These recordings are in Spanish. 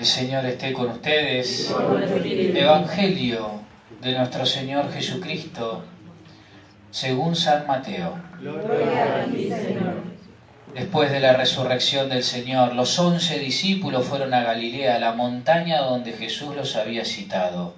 Señor esté con ustedes. Evangelio de nuestro Señor Jesucristo, según San Mateo. Gloria a ti, Señor. Después de la resurrección del Señor, los 11 discípulos fueron a Galilea, a la montaña donde Jesús los había citado.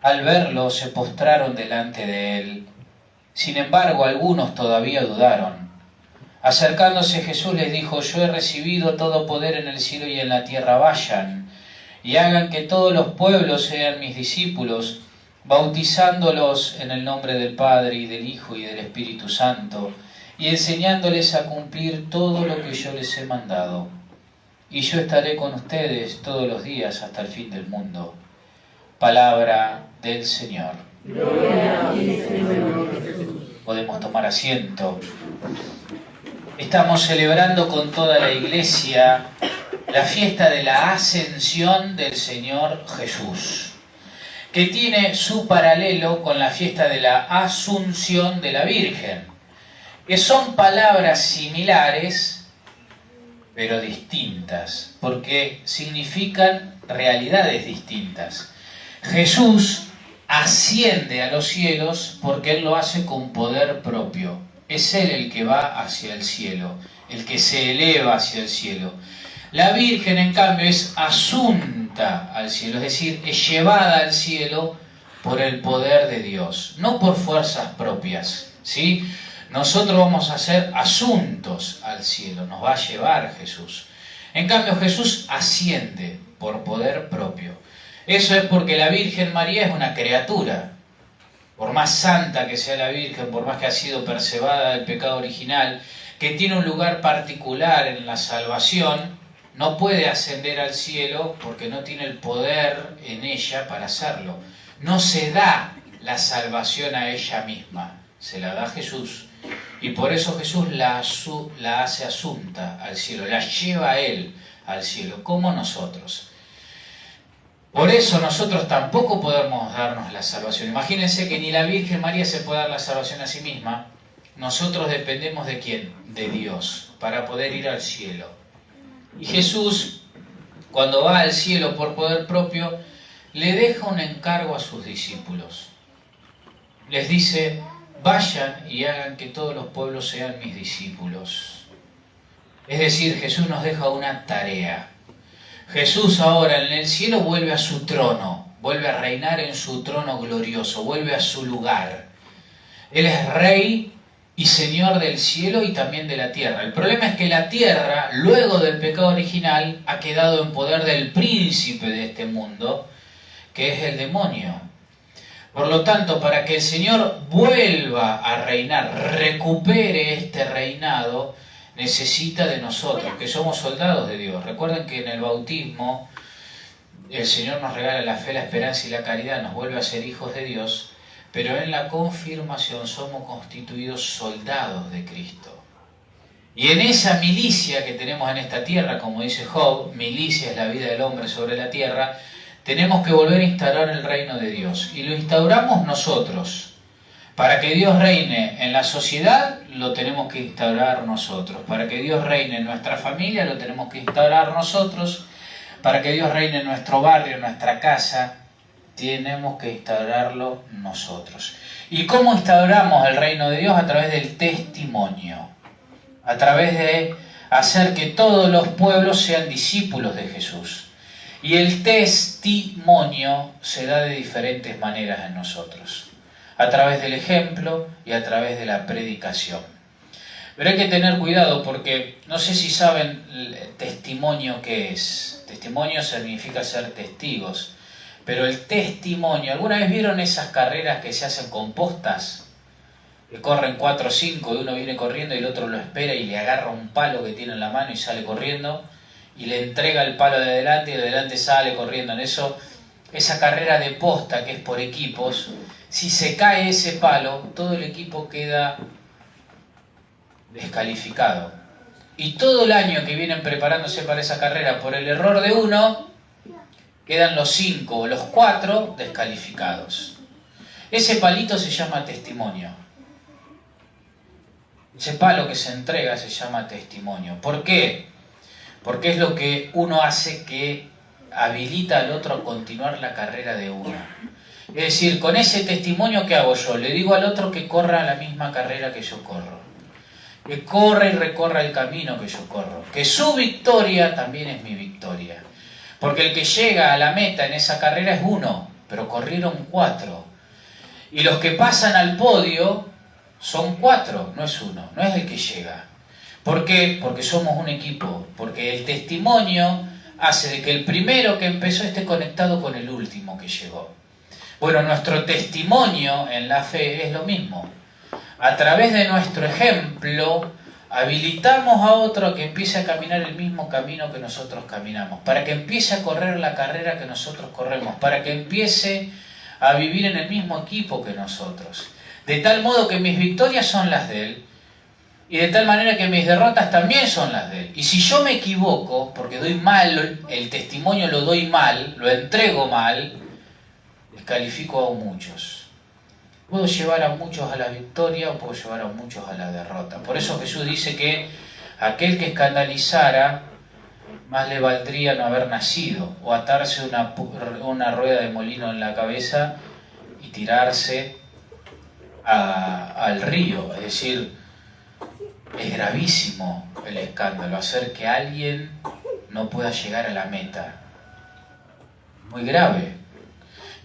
Al verlo, se postraron delante de él. Sin embargo, algunos todavía dudaron. Acercándose Jesús les dijo: yo he recibido todo poder en el cielo y en la tierra. Vayan y hagan que todos los pueblos sean mis discípulos, bautizándolos en el nombre del Padre y del Hijo y del Espíritu Santo, y enseñándoles a cumplir todo lo que yo les he mandado. Y yo estaré con ustedes todos los días hasta el fin del mundo. Palabra del Señor. Gloria a ti, Señor Jesús. Podemos tomar asiento. Estamos celebrando con toda la Iglesia la fiesta de la Ascensión del Señor Jesús, que tiene su paralelo con la fiesta de la Asunción de la Virgen, que son palabras similares, pero distintas, porque significan realidades distintas. Jesús asciende a los cielos porque Él lo hace con poder propio. Es Él el que va hacia el cielo, el que se eleva hacia el cielo. La Virgen, en cambio, es asunta al cielo, es decir, es llevada al cielo por el poder de Dios, no por fuerzas propias, ¿sí? Nosotros vamos a ser asuntos al cielo, nos va a llevar Jesús. En cambio, Jesús asciende por poder propio. Eso es porque la Virgen María es una criatura. Por más santa que sea la Virgen, por más que ha sido preservada del pecado original, que tiene un lugar particular en la salvación, no puede ascender al cielo porque no tiene el poder en ella para hacerlo. No se da la salvación a ella misma, se la da Jesús. Y por eso Jesús la hace asunta al cielo, la lleva a Él al cielo, como nosotros. Por eso nosotros tampoco podemos darnos la salvación. Imagínense que ni la Virgen María se puede dar la salvación a sí misma. Nosotros dependemos ¿de quién? De Dios, para poder ir al cielo. Y Jesús, cuando va al cielo por poder propio, le deja un encargo a sus discípulos. Les dice: vayan y hagan que todos los pueblos sean mis discípulos. Es decir, Jesús nos deja una tarea. Jesús ahora en el cielo vuelve a su trono, vuelve a reinar en su trono glorioso, vuelve a su lugar. Él es Rey y Señor del cielo y también de la tierra. El problema es que la tierra, luego del pecado original, ha quedado en poder del príncipe de este mundo, que es el demonio. Por lo tanto, para que el Señor vuelva a reinar, recupere este reinado, necesita de nosotros, que somos soldados de Dios. Recuerden que en el bautismo el Señor nos regala la fe, la esperanza y la caridad, nos vuelve a ser hijos de Dios, pero en la confirmación somos constituidos soldados de Cristo. Y en esa milicia que tenemos en esta tierra, como dice Job, milicia es la vida del hombre sobre la tierra, tenemos que volver a instaurar el reino de Dios. Y lo instauramos nosotros. Para que Dios reine en la sociedad, lo tenemos que instaurar nosotros. Para que Dios reine en nuestra familia, lo tenemos que instaurar nosotros. Para que Dios reine en nuestro barrio, en nuestra casa, tenemos que instaurarlo nosotros. ¿Y cómo instauramos el reino de Dios? A través del testimonio. A través de hacer que todos los pueblos sean discípulos de Jesús. Y el testimonio se da de diferentes maneras en nosotros. A través del ejemplo y a través de la predicación. Pero hay que tener cuidado porque no sé si saben el testimonio qué es. Testimonio significa ser testigos. Pero el testimonio, ¿alguna vez vieron esas carreras que se hacen con postas? Que corren 4 o 5 y uno viene corriendo y el otro lo espera y le agarra un palo que tiene en la mano y sale corriendo y le entrega el palo de adelante y de adelante sale corriendo. En eso, esa carrera de posta que es por equipos, si se cae ese palo, todo el equipo queda descalificado. Y todo el año que vienen preparándose para esa carrera, por el error de uno, quedan los 5 o los 4 descalificados. Ese palito se llama testimonio. Ese palo que se entrega se llama testimonio. ¿Por qué? Porque es lo que uno hace que habilita al otro a continuar la carrera de uno. Es decir, con ese testimonio que hago yo, le digo al otro que corra la misma carrera que yo corro, que corra y recorra el camino que yo corro, que su victoria también es mi victoria. Porque el que llega a la meta en esa carrera es uno, pero corrieron 4. Y los que pasan al podio son 4, no es uno, no es el que llega. ¿Por qué? Porque somos un equipo, porque el testimonio hace de que el primero que empezó esté conectado con el último que llegó. Bueno, nuestro testimonio en la fe es lo mismo. A través de nuestro ejemplo, habilitamos a otro a que empiece a caminar el mismo camino que nosotros caminamos, para que empiece a correr la carrera que nosotros corremos, para que empiece a vivir en el mismo equipo que nosotros. De tal modo que mis victorias son las de él, y de tal manera que mis derrotas también son las de él. Y si yo me equivoco, porque doy mal, el testimonio lo doy mal, lo entrego mal, descalifico a muchos. Puedo llevar a muchos a la victoria o puedo llevar a muchos a la derrota. Por eso Jesús dice que aquel que escandalizara, más le valdría no haber nacido, o atarse una rueda de molino en la cabeza y tirarse al río. Es decir, es gravísimo el escándalo, hacer que alguien no pueda llegar a la meta. Muy grave.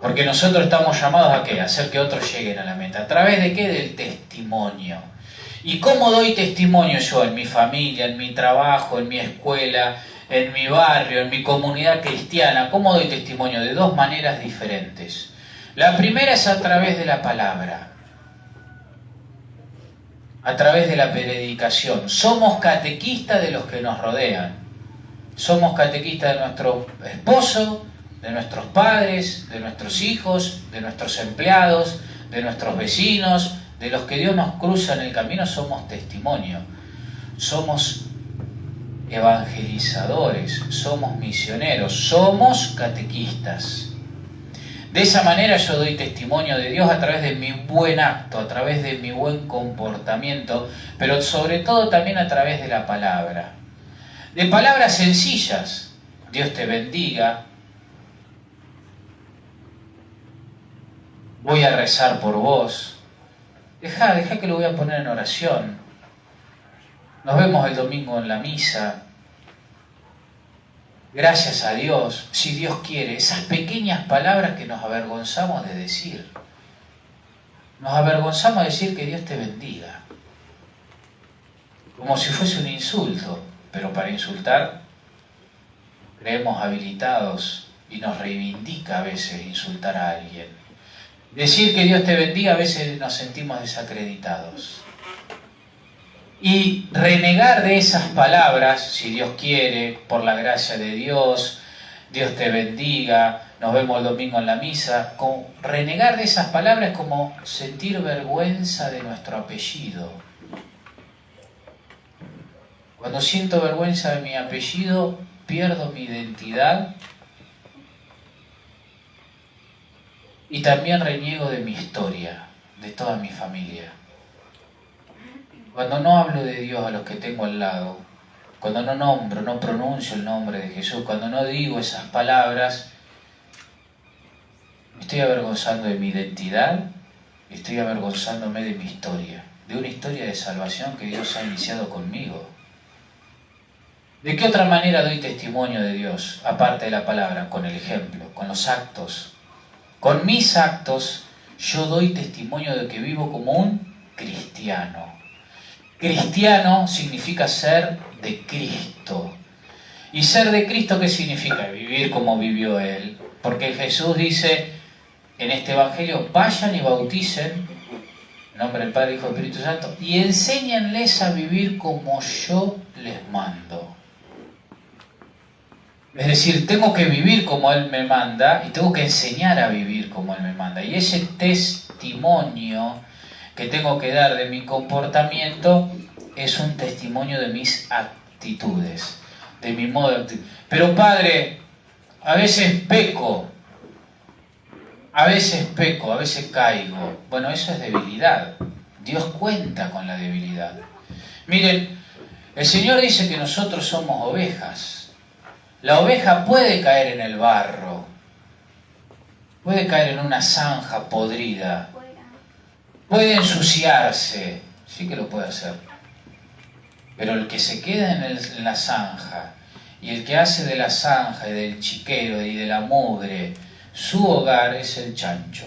Porque nosotros estamos llamados ¿a qué? A hacer que otros lleguen a la meta. ¿A través de qué? Del testimonio. ¿Y cómo doy testimonio yo? En mi familia, en mi trabajo, en mi escuela, en mi barrio, en mi comunidad cristiana. ¿Cómo doy testimonio? De 2 maneras diferentes. La primera es a través de la palabra. A través de la predicación. Somos catequistas de los que nos rodean. Somos catequistas de nuestro esposo, de nuestros padres, de nuestros hijos, de nuestros empleados, de nuestros vecinos, de los que Dios nos cruza en el camino. Somos testimonio. Somos evangelizadores, somos misioneros, somos catequistas. De esa manera yo doy testimonio de Dios a través de mi buen acto, a través de mi buen comportamiento, pero sobre todo también a través de la palabra. De palabras sencillas. Dios te bendiga. Voy a rezar por vos. Deja que lo voy a poner en oración. Nos vemos el domingo en la misa. Gracias a Dios, si Dios quiere. Esas pequeñas palabras que nos avergonzamos de decir. Nos avergonzamos de decir que Dios te bendiga. Como si fuese un insulto. Pero para insultar, creemos habilitados y nos reivindica a veces insultar a alguien. Decir que Dios te bendiga a veces nos sentimos desacreditados. Y renegar de esas palabras, si Dios quiere, por la gracia de Dios, Dios te bendiga, nos vemos el domingo en la misa, renegar de esas palabras es como sentir vergüenza de nuestro apellido. Cuando siento vergüenza de mi apellido, pierdo mi identidad y también reniego de mi historia, de toda mi familia. Cuando no hablo de Dios a los que tengo al lado, cuando no nombro, no pronuncio el nombre de Jesús, cuando no digo esas palabras, me estoy avergonzando de mi identidad, estoy avergonzándome de mi historia, de una historia de salvación que Dios ha iniciado conmigo. ¿De qué otra manera doy testimonio de Dios, aparte de la palabra? Con el ejemplo, con los actos. Con mis actos yo doy testimonio de que vivo como un cristiano. Cristiano significa ser de Cristo. ¿Y ser de Cristo qué significa? Vivir como vivió Él. Porque Jesús dice en este Evangelio, vayan y bauticen en nombre del Padre, Hijo y Espíritu Santo y enséñenles a vivir como yo les mando. Es decir, tengo que vivir como Él me manda y tengo que enseñar a vivir como Él me manda. Y ese testimonio que tengo que dar de mi comportamiento es un testimonio de mis actitudes, de mi modo de actitud. Pero Padre, a veces peco, a veces caigo. Bueno, eso es debilidad. Dios cuenta con la debilidad. Miren, el Señor dice que nosotros somos ovejas. La oveja puede caer en el barro, puede caer en una zanja podrida, puede ensuciarse, sí que lo puede hacer. Pero el que se queda en la zanja y el que hace de la zanja y del chiquero y de la mugre su hogar es el chancho,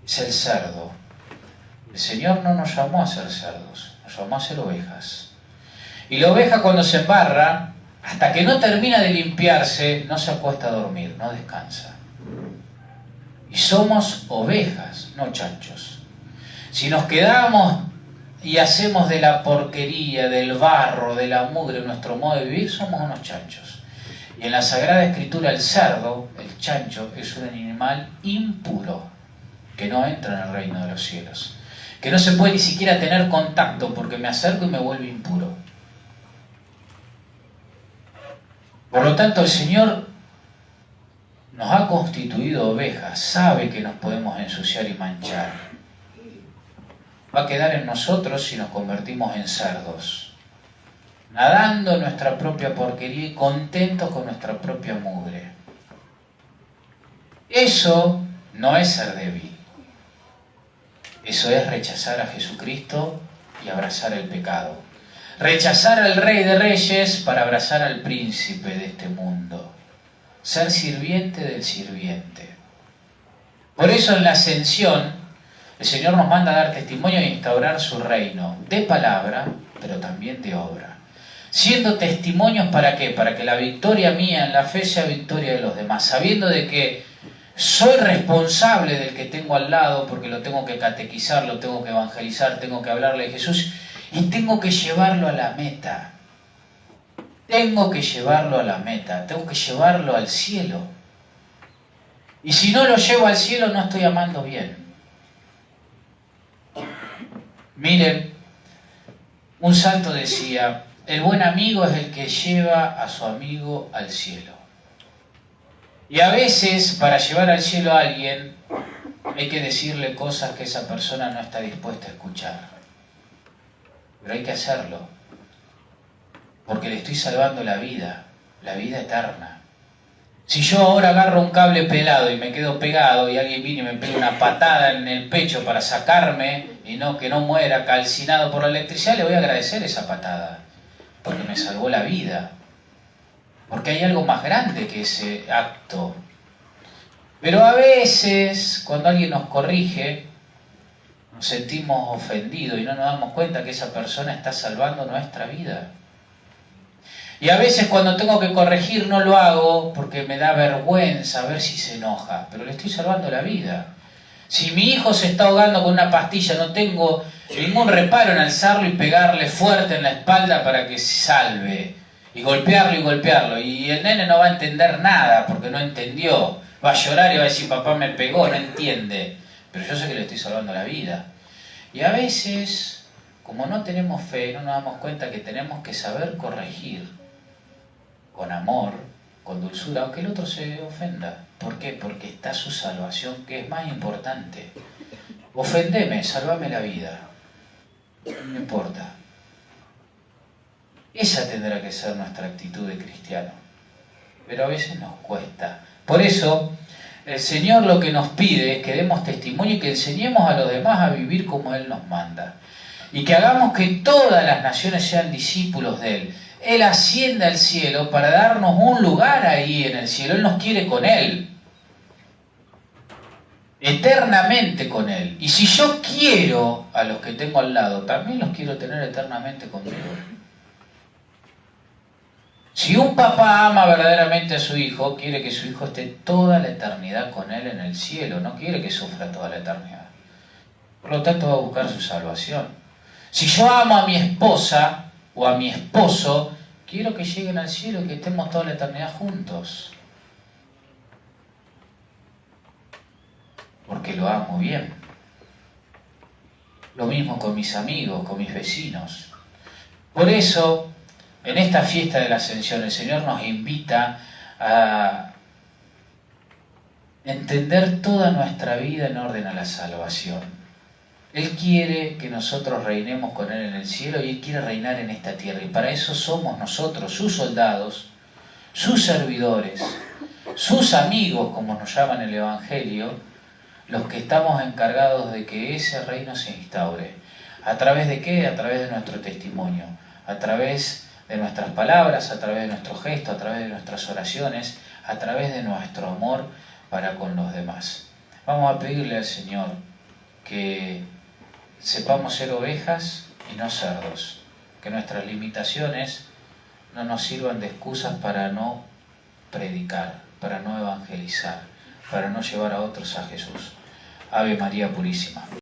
es el cerdo. El Señor no nos llamó a ser cerdos, nos llamó a ser ovejas. Y la oveja cuando se embarra, hasta que no termina de limpiarse, no se acuesta a dormir, no descansa. Y somos ovejas, no chanchos. Si nos quedamos y hacemos de la porquería, del barro, de la mugre nuestro modo de vivir, somos unos chanchos. Y en la Sagrada Escritura el cerdo, el chancho, es un animal impuro, que no entra en el reino de los cielos, que no se puede ni siquiera tener contacto porque me acerco y me vuelve impuro. Por lo tanto, el Señor nos ha constituido ovejas, sabe que nos podemos ensuciar y manchar. Va a quedar en nosotros si nos convertimos en cerdos, nadando en nuestra propia porquería y contentos con nuestra propia mugre. Eso no es ser débil. Eso es rechazar a Jesucristo y abrazar el pecado. Rechazar al Rey de Reyes para abrazar al príncipe de este mundo. Ser sirviente del sirviente. Por eso en la ascensión el Señor nos manda a dar testimonio e instaurar su reino, de palabra, pero también de obra. Siendo testimonios, ¿para qué? Para que la victoria mía en la fe sea victoria de los demás, sabiendo de que soy responsable del que tengo al lado, porque lo tengo que catequizar, lo tengo que evangelizar, tengo que hablarle de Jesús y tengo que llevarlo a la meta. Tengo que llevarlo a la meta, tengo que llevarlo al cielo. Y si no lo llevo al cielo, no estoy amando bien. Miren, un santo decía, el buen amigo es el que lleva a su amigo al cielo. Y a veces, para llevar al cielo a alguien, hay que decirle cosas que esa persona no está dispuesta a escuchar. Pero hay que hacerlo, porque le estoy salvando la vida eterna. Si yo ahora agarro un cable pelado y me quedo pegado y alguien viene y me pega una patada en el pecho para sacarme y no que no muera calcinado por la electricidad, le voy a agradecer esa patada, porque me salvó la vida. Porque hay algo más grande que ese acto. Pero a veces, cuando alguien nos corrige, nos sentimos ofendidos y no nos damos cuenta que esa persona está salvando nuestra vida. Y a veces cuando tengo que corregir no lo hago porque me da vergüenza ver si se enoja, pero le estoy salvando la vida. Si mi hijo se está ahogando con una pastilla, no tengo ningún reparo en alzarlo y pegarle fuerte en la espalda para que se salve. Y golpearlo. Y el nene no va a entender nada porque no entendió. Va a llorar y va a decir, papá me pegó, no entiende. Pero yo sé que le estoy salvando la vida. Y a veces, como no tenemos fe, no nos damos cuenta que tenemos que saber corregir con amor, con dulzura, aunque el otro se ofenda. ¿Por qué? Porque está su salvación, que es más importante. Ofendeme, salvame la vida. No importa. Esa tendrá que ser nuestra actitud de cristiano. Pero a veces nos cuesta. Por eso, el Señor lo que nos pide es que demos testimonio y que enseñemos a los demás a vivir como Él nos manda. Y que hagamos que todas las naciones sean discípulos de Él. Él asciende al cielo para darnos un lugar ahí en el cielo. Él nos quiere con Él. Eternamente con Él. Y si yo quiero a los que tengo al lado, también los quiero tener eternamente conmigo. Si un papá ama verdaderamente a su hijo, quiere que su hijo esté toda la eternidad con él en el cielo, no quiere que sufra toda la eternidad. Por lo tanto va a buscar su salvación. Si yo amo a mi esposa o a mi esposo, quiero que lleguen al cielo y que estemos toda la eternidad juntos. Porque lo amo bien. Lo mismo con mis amigos, con mis vecinos. Por eso, en esta fiesta de la Ascensión, el Señor nos invita a entender toda nuestra vida en orden a la salvación. Él quiere que nosotros reinemos con Él en el cielo y Él quiere reinar en esta tierra. Y para eso somos nosotros, sus soldados, sus servidores, sus amigos, como nos llaman en el Evangelio, los que estamos encargados de que ese reino se instaure. ¿A través de qué? A través de nuestro testimonio, a través de nuestras palabras, a través de nuestros gestos, a través de nuestras oraciones, a través de nuestro amor para con los demás. Vamos a pedirle al Señor que sepamos ser ovejas y no cerdos, que nuestras limitaciones no nos sirvan de excusas para no predicar, para no evangelizar, para no llevar a otros a Jesús. Ave María Purísima.